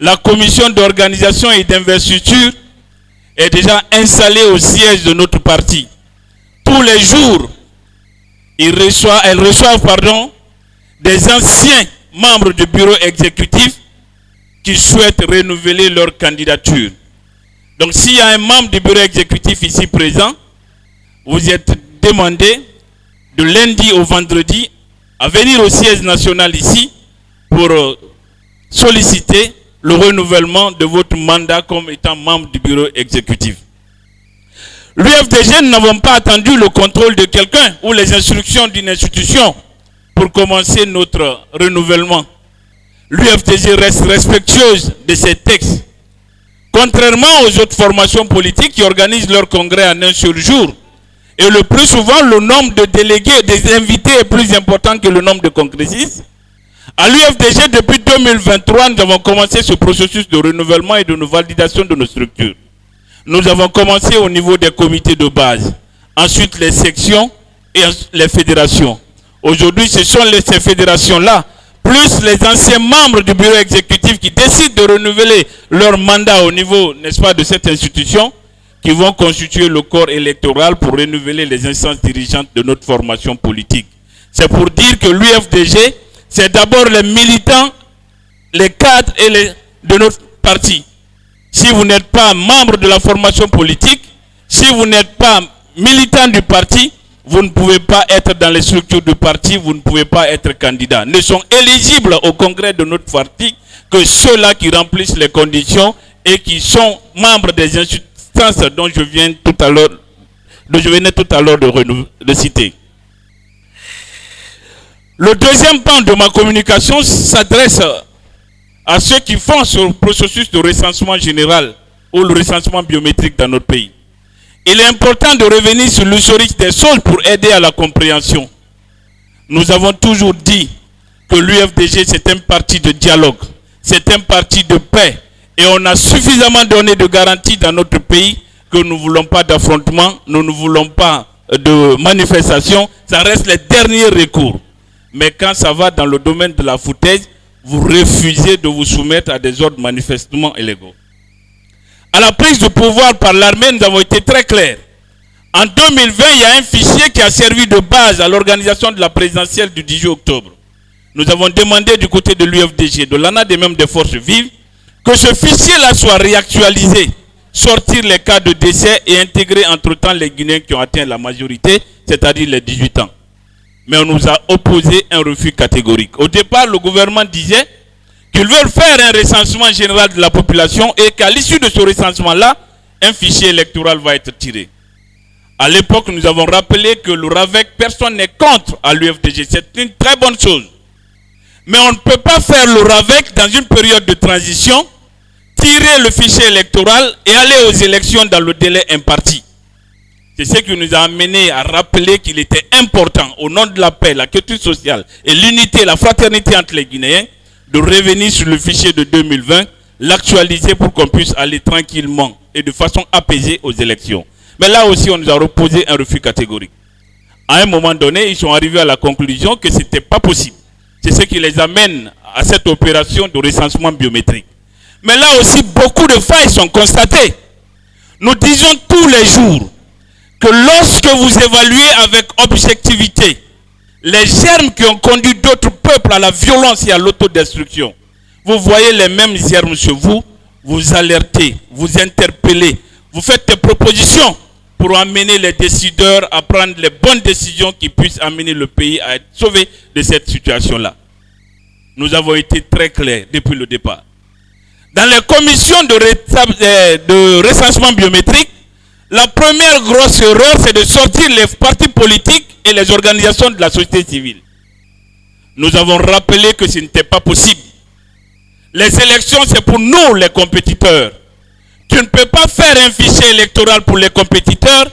La commission d'organisation et d'investiture est déjà installée au siège de notre parti. Tous les jours, elles reçoivent des anciens membres du bureau exécutif qui souhaitent renouveler leur candidature. Donc s'il y a un membre du bureau exécutif ici présent, vous êtes demandé de lundi au vendredi à venir au siège national ici pour solliciter le renouvellement de votre mandat comme étant membre du bureau exécutif. L'UFDG, nous n'avons pas attendu le contrôle de quelqu'un ou les instructions d'une institution pour commencer notre renouvellement. L'UFDG reste respectueuse de ces textes. Contrairement aux autres formations politiques qui organisent leur congrès en un seul jour, et le plus souvent, le nombre de délégués et des invités est plus important que le nombre de congressistes. À l'UFDG, depuis 2023, nous avons commencé ce processus de renouvellement et de validation de nos structures. Nous avons commencé au niveau des comités de base, ensuite les sections et les fédérations. Aujourd'hui, ce sont ces fédérations-là, plus les anciens membres du bureau exécutif qui décident de renouveler leur mandat au niveau, n'est-ce pas, de cette institution, qui vont constituer le corps électoral pour renouveler les instances dirigeantes de notre formation politique. C'est pour dire que l'UFDG, c'est d'abord les militants, les cadres de notre parti. Si vous n'êtes pas membre de la formation politique, si vous n'êtes pas militant du parti, vous ne pouvez pas être dans les structures du parti, vous ne pouvez pas être candidat. Ne sont éligibles au congrès de notre parti que ceux-là qui remplissent les conditions et qui sont membres des instances dont je venais tout à l'heure de citer. Le deuxième pan de ma communication s'adresse à ceux qui font ce processus de recensement général ou le recensement biométrique dans notre pays. Il est important de revenir sur l'historique des choses pour aider à la compréhension. Nous avons toujours dit que l'UFDG c'est un parti de dialogue, c'est un parti de paix et on a suffisamment donné de garanties dans notre pays que nous ne voulons pas d'affrontement, nous ne voulons pas de manifestation, ça reste les derniers recours. Mais quand ça va dans le domaine de la foutaise, vous refusez de vous soumettre à des ordres manifestement illégaux. À la prise de pouvoir par l'armée, nous avons été très clairs. En 2020, il y a un fichier qui a servi de base à l'organisation de la présidentielle du 18 octobre. Nous avons demandé du côté de l'UFDG, de l'ANAD et même des forces vives, que ce fichier-là soit réactualisé, sortir les cas de décès et intégrer entre-temps les Guinéens qui ont atteint la majorité, c'est-à-dire les 18 ans. Mais on nous a opposé un refus catégorique. Au départ, le gouvernement disait qu'ils veulent faire un recensement général de la population et qu'à l'issue de ce recensement-là, un fichier électoral va être tiré. À l'époque, nous avons rappelé que le RAVEC, personne n'est contre à l'UFDG. C'est une très bonne chose. Mais on ne peut pas faire le RAVEC dans une période de transition, tirer le fichier électoral et aller aux élections dans le délai imparti. C'est ce qui nous a amené à rappeler qu'il était important, au nom de la paix, la quiétude sociale et l'unité, la fraternité entre les Guinéens, de revenir sur le fichier de 2020, l'actualiser pour qu'on puisse aller tranquillement et de façon apaisée aux élections. Mais là aussi, on nous a opposé un refus catégorique. À un moment donné, ils sont arrivés à la conclusion que ce n'était pas possible. C'est ce qui les amène à cette opération de recensement biométrique. Mais là aussi, beaucoup de failles sont constatées. Nous disons tous les jours que lorsque vous évaluez avec objectivité les germes qui ont conduit d'autres peuples à la violence et à l'autodestruction, vous voyez les mêmes germes chez vous, vous alertez, vous interpellez, vous faites des propositions pour amener les décideurs à prendre les bonnes décisions qui puissent amener le pays à être sauvé de cette situation-là. Nous avons été très clairs depuis le départ. Dans les commissions de recensement biométrique, la première grosse erreur, c'est de sortir les partis politiques et les organisations de la société civile. Nous avons rappelé que ce n'était pas possible. Les élections, c'est pour nous, les compétiteurs. Tu ne peux pas faire un fichier électoral pour les compétiteurs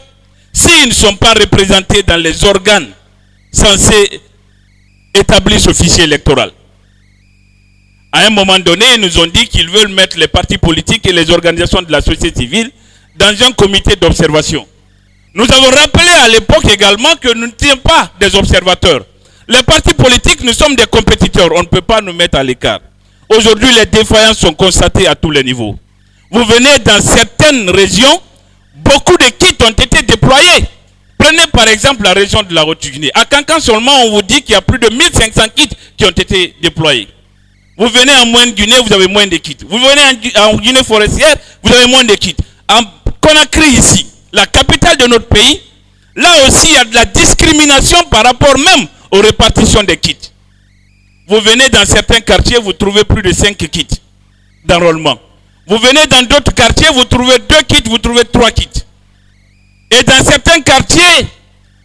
s'ils ne sont pas représentés dans les organes censés établir ce fichier électoral. À un moment donné, ils nous ont dit qu'ils veulent mettre les partis politiques et les organisations de la société civile dans un comité d'observation. Nous avons rappelé à l'époque également que nous ne sommes pas des observateurs. Les partis politiques, nous sommes des compétiteurs. On ne peut pas nous mettre à l'écart. Aujourd'hui, les défaillances sont constatées à tous les niveaux. Vous venez dans certaines régions, beaucoup de kits ont été déployés. Prenez par exemple la région de la Haute-Guinée. À Cancan seulement, on vous dit qu'il y a plus de 1500 kits qui ont été déployés. Vous venez en Moyenne-Guinée, vous avez moins de kits. Vous venez en Guinée forestière, vous avez moins de kits. En Conakry ici, la capitale de notre pays, là aussi il y a de la discrimination par rapport même aux répartitions des kits. Vous venez dans certains quartiers, vous trouvez plus de 5 kits d'enrôlement. Vous venez dans d'autres quartiers, vous trouvez 2 kits, vous trouvez 3 kits. Et dans certains quartiers,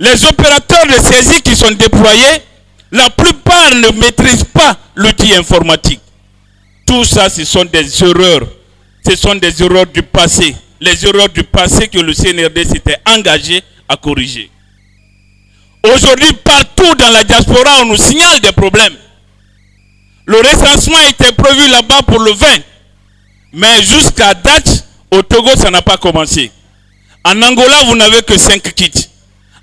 les opérateurs de saisie qui sont déployés, la plupart ne maîtrisent pas l'outil informatique. Tout ça, ce sont des erreurs. Ce sont des erreurs du passé. Les erreurs du passé que le CNRD s'était engagé à corriger. Aujourd'hui, partout dans la diaspora, on nous signale des problèmes. Le recensement était prévu là-bas pour le 20. Mais jusqu'à date, au Togo, ça n'a pas commencé. En Angola, vous n'avez que 5 kits.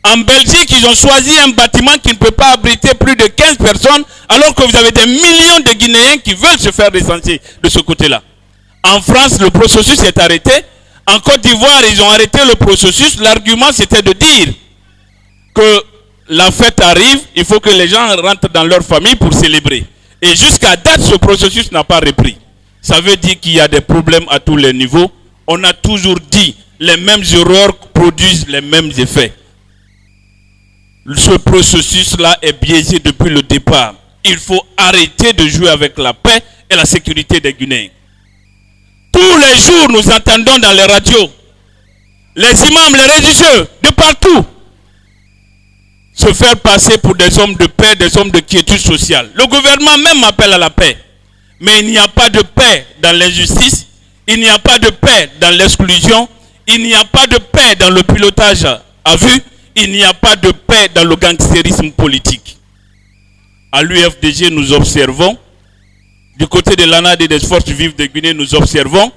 En Belgique, ils ont choisi un bâtiment qui ne peut pas abriter plus de 15 personnes, alors que vous avez des millions de Guinéens qui veulent se faire recenser de ce côté-là. En France, le processus est arrêté. En Côte d'Ivoire, ils ont arrêté le processus. L'argument, c'était de dire que la fête arrive, il faut que les gens rentrent dans leur famille pour célébrer. Et jusqu'à date, ce processus n'a pas repris. Ça veut dire qu'il y a des problèmes à tous les niveaux. On a toujours dit, les mêmes erreurs produisent les mêmes effets. Ce processus-là est biaisé depuis le départ. Il faut arrêter de jouer avec la paix et la sécurité des Guinéens. Tous les jours, nous entendons dans les radios, les imams, les religieux, de partout, se faire passer pour des hommes de paix, des hommes de quiétude sociale. Le gouvernement même appelle à la paix. Mais il n'y a pas de paix dans l'injustice, il n'y a pas de paix dans l'exclusion, il n'y a pas de paix dans le pilotage à vue, il n'y a pas de paix dans le gangstérisme politique. À l'UFDG, nous observons, du côté de l'ANAD et des forces vives de Guinée, nous observons,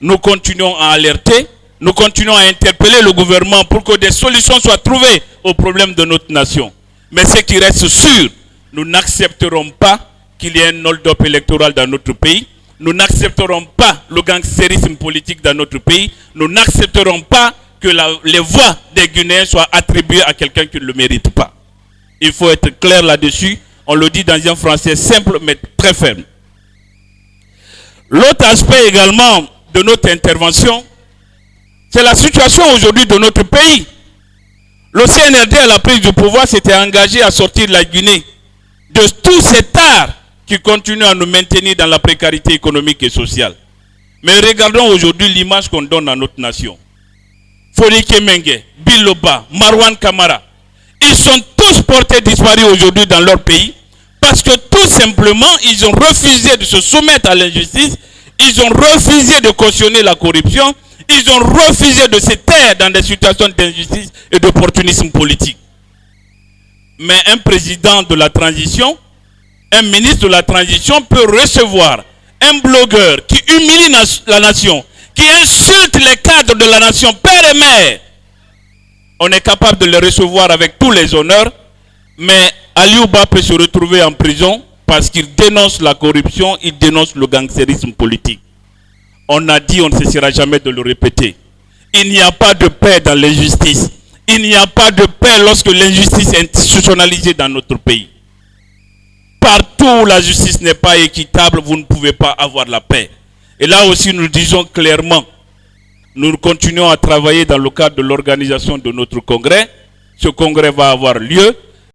nous continuons à alerter, nous continuons à interpeller le gouvernement pour que des solutions soient trouvées aux problèmes de notre nation. Mais ce qui reste sûr, nous n'accepterons pas qu'il y ait un hold-up électoral dans notre pays. Nous n'accepterons pas le gangstérisme politique dans notre pays. Nous n'accepterons pas que les voix des Guinéens soient attribuées à quelqu'un qui ne le mérite pas. Il faut être clair là-dessus. On le dit dans un français simple mais très ferme. L'autre aspect également de notre intervention, c'est la situation aujourd'hui de notre pays. Le CNRD à la prise du pouvoir s'était engagé à sortir la Guinée de tous ces tares qui continuent à nous maintenir dans la précarité économique et sociale. Mais regardons aujourd'hui l'image qu'on donne à notre nation. Foliké Mengue, Biloba, Marwan Kamara, ils sont tous portés disparus aujourd'hui dans leur pays parce que tout simplement, ils ont refusé de se soumettre à l'injustice, ils ont refusé de cautionner la corruption, ils ont refusé de se taire dans des situations d'injustice et d'opportunisme politique. Mais un président de la transition, un ministre de la transition peut recevoir un blogueur qui humilie la nation, qui insulte les cadres de la nation, père et mère. On est capable de les recevoir avec tous les honneurs, mais Aliouba peut se retrouver en prison parce qu'il dénonce la corruption, il dénonce le gangstérisme politique. On a dit, on ne cessera jamais de le répéter. Il n'y a pas de paix dans l'injustice. Il n'y a pas de paix lorsque l'injustice est institutionnalisée dans notre pays. Partout où la justice n'est pas équitable, vous ne pouvez pas avoir la paix. Et là aussi, nous disons clairement, nous continuons à travailler dans le cadre de l'organisation de notre congrès. Ce congrès va avoir lieu.